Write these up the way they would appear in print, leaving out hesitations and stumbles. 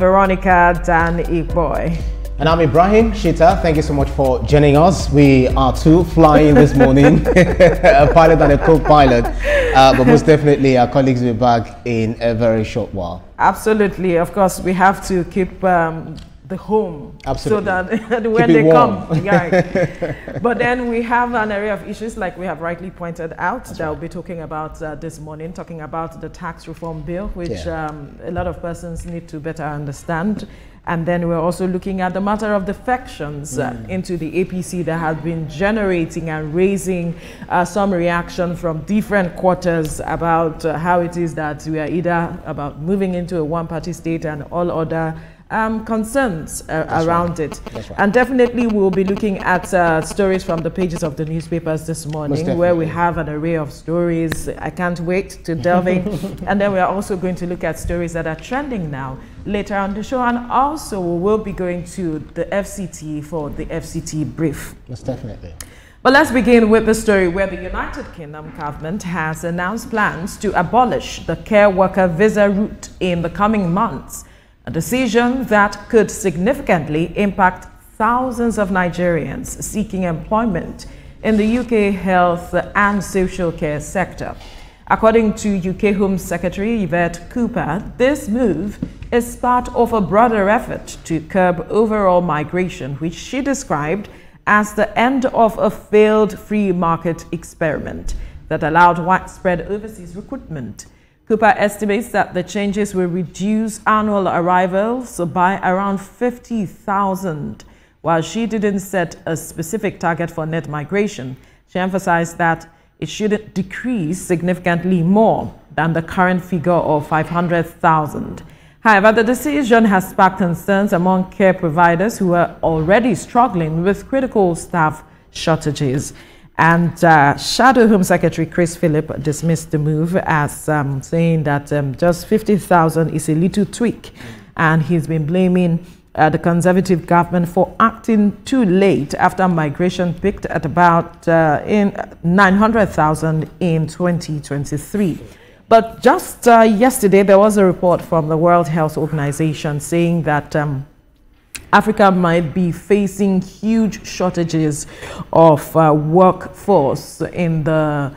Veronica Dan Igboy. And I'm Ibrahim Shita. Thank you so much for joining us. We are two flying this morning, a pilot and a co-pilot. But most definitely our colleagues will be back in a very short while. Absolutely. Of course, we have to keep the home. Absolutely. So that when they come. Yeah. But then we have an area of issues like we have rightly pointed out that we'll be talking about this morning, talking about the tax reform bill, which a lot of persons need to better understand. And then we're also looking at the matter of defections into the APC that has been generating and raising some reaction from different quarters about how it is that we are either about moving into a one-party state and all other concerns around it. Right. And definitely we'll be looking at stories from the pages of the newspapers this morning, where we have an array of stories. I can't wait to delve in. And then we are also going to look at stories that are trending now later on the show. And also we will be going to the FCT for the FCT brief. Most definitely. But let's begin with the story where the United Kingdom government has announced plans to abolish the care worker visa route in the coming months. A decision that could significantly impact thousands of Nigerians seeking employment in the UK health and social care sector. According to UK Home Secretary Yvette Cooper, this move is part of a broader effort to curb overall migration, which she described as the end of a failed free market experiment that allowed widespread overseas recruitment. Cooper estimates that the changes will reduce annual arrivals by around 50,000. While she didn't set a specific target for net migration, she emphasized that it shouldn't decrease significantly more than the current figure of 500,000. However, the decision has sparked concerns among care providers who are already struggling with critical staff shortages. And Shadow Home Secretary Chris Philip dismissed the move as saying that just 50,000 is a little tweak. And he's been blaming the Conservative government for acting too late after migration peaked at about 900,000 in 2023. But just yesterday, there was a report from the World Health Organization saying that Africa might be facing huge shortages of workforce in the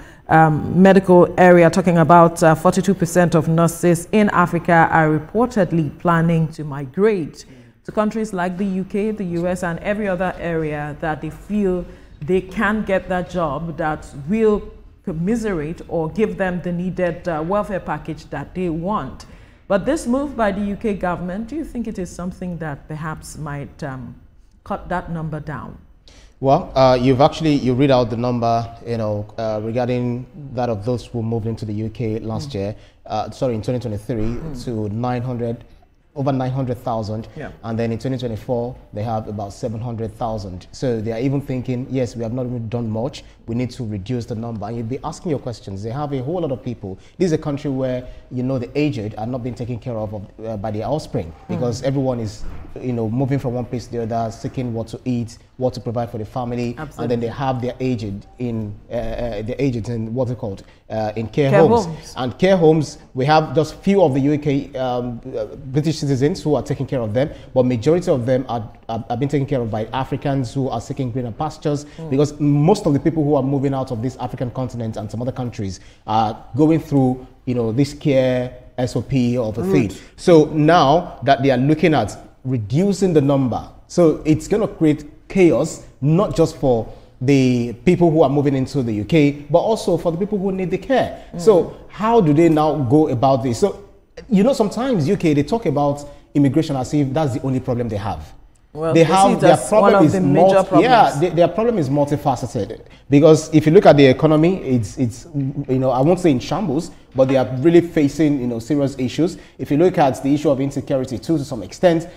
medical area, talking about 42% of nurses in Africa are reportedly planning to migrate to countries like the UK, the US, and every other area that they feel they can get that job that will commiserate or give them the needed welfare package that they want. But this move by the UK government, do you think it is something that perhaps might cut that number down? Well, you read out the number, regarding that of those who moved into the UK last year, in 2023 to over 900,000, and then in 2024 they have about 700,000. So they are even thinking, yes, we have not even done much, we need to reduce the number. And you'll be asking your questions. They have a whole lot of people. This is a country where the aged are not being taken care of by the offspring, because everyone is moving from one place to the other, seeking what to eat, what to provide for the family. Absolutely. And then they have their aged in what's it called, in care homes. And care homes, we have just few of the UK British citizens who are taking care of them, but majority of them are being taken care of by Africans who are seeking greener pastures, because most of the people who are moving out of this African continent and some other countries are going through this care SOP of a thing. So now that they are looking at reducing the number, so it's going to create chaos, not just for the people who are moving into the UK, but also for the people who need the care. So how do they now go about this? So sometimes UK, they talk about immigration as if that's the only problem they have. Well, their problem is their problem is multifaceted, because if you look at the economy, it's I won't say in shambles, but they are really facing serious issues. If you look at the issue of insecurity too, to some extent,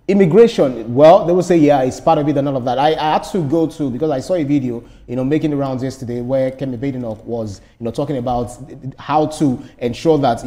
immigration, well, they will say it's part of it and all of that. I had to go to, because I saw a video making the rounds yesterday where Kemi Badenoch was talking about how to ensure that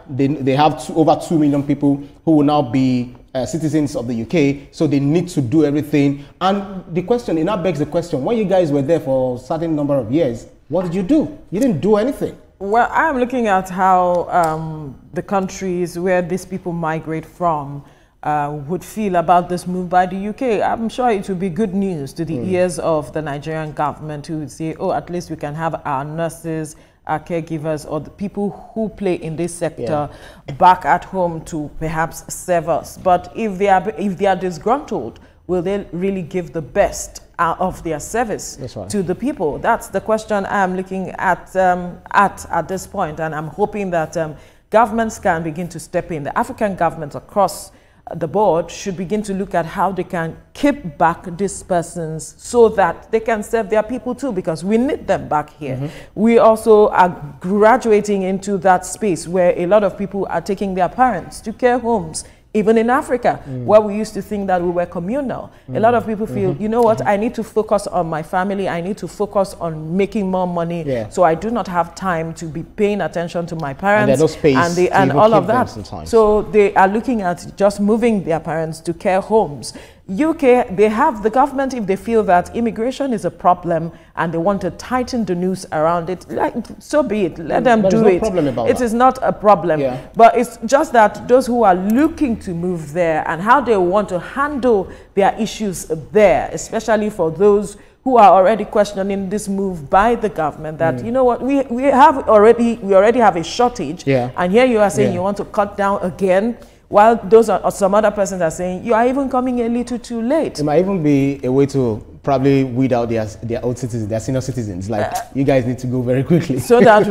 they have over 2 million people who will now be citizens of the UK, so they need to do everything. And the question, it now begs the question, when you guys were there for a certain number of years, what did you do? You didn't do anything. Well, I'm looking at how the countries where these people migrate from would feel about this move by the UK. I'm sure it will be good news to the ears of the Nigerian government, who would say, oh, at least we can have our nurses, our caregivers, or the people who play in this sector back at home to perhaps serve us. But if they are disgruntled, will they really give the best out of their service to the people? That's the question I'm looking at this point, and I'm hoping that governments can begin to step in. The African governments across the board should begin to look at how they can keep back these persons so that they can serve their people too, because we need them back here. We also are graduating into that space where a lot of people are taking their parents to care homes. Even in Africa, where we used to think that we were communal, a lot of people feel, you know what, I need to focus on my family, I need to focus on making more money, so I do not have time to be paying attention to my parents and all of that. So they are looking at just moving their parents to care homes. UK, they have the government, if they feel that immigration is a problem and they want to tighten the noose around it, like, so be it. Let them do it. It is not a problem. But it's just that those who are looking to move there and how they want to handle their issues there, especially for those who are already questioning this move by the government, that you know what, we already have a shortage, and here you are saying you want to cut down again, while those are some other persons are saying you are even coming a little too late. It might even be a way to probably weed out their old citizens, their senior citizens. Like, you guys need to go very quickly, so that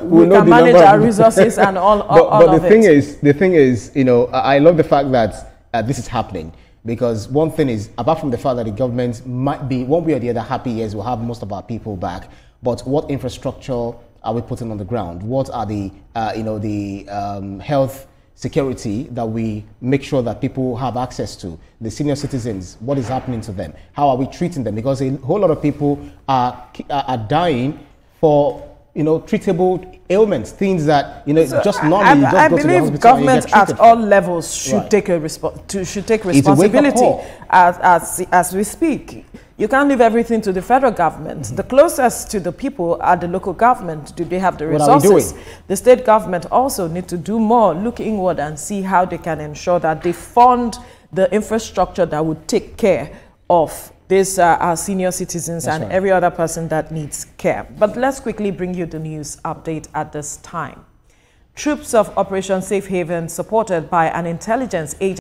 we can manage our resources and all but of it. The thing is, you know, I love the fact that this is happening, because one thing is, apart from the fact that the government might be one way or the other happy, yes, we'll have most of our people back, but what infrastructure are we putting on the ground? What are the health security that we make sure that people have access to? The senior citizens, what is happening to them? How are we treating them? Because a whole lot of people are dying for, you know, treatable ailments, things that, you know, so just normally you just go to the hospital. I believe governments at all levels should take responsibility as we speak. You can't leave everything to the federal government. The closest to the people are the local government. Do they have the resources? What are we doing? The state government also need to do more, look inward and see how they can ensure that they fund the infrastructure that would take care of these our senior citizens and every other person that needs care. But let's quickly bring you the news update at this time. Troops of Operation Safe Haven, supported by an intelligence agency,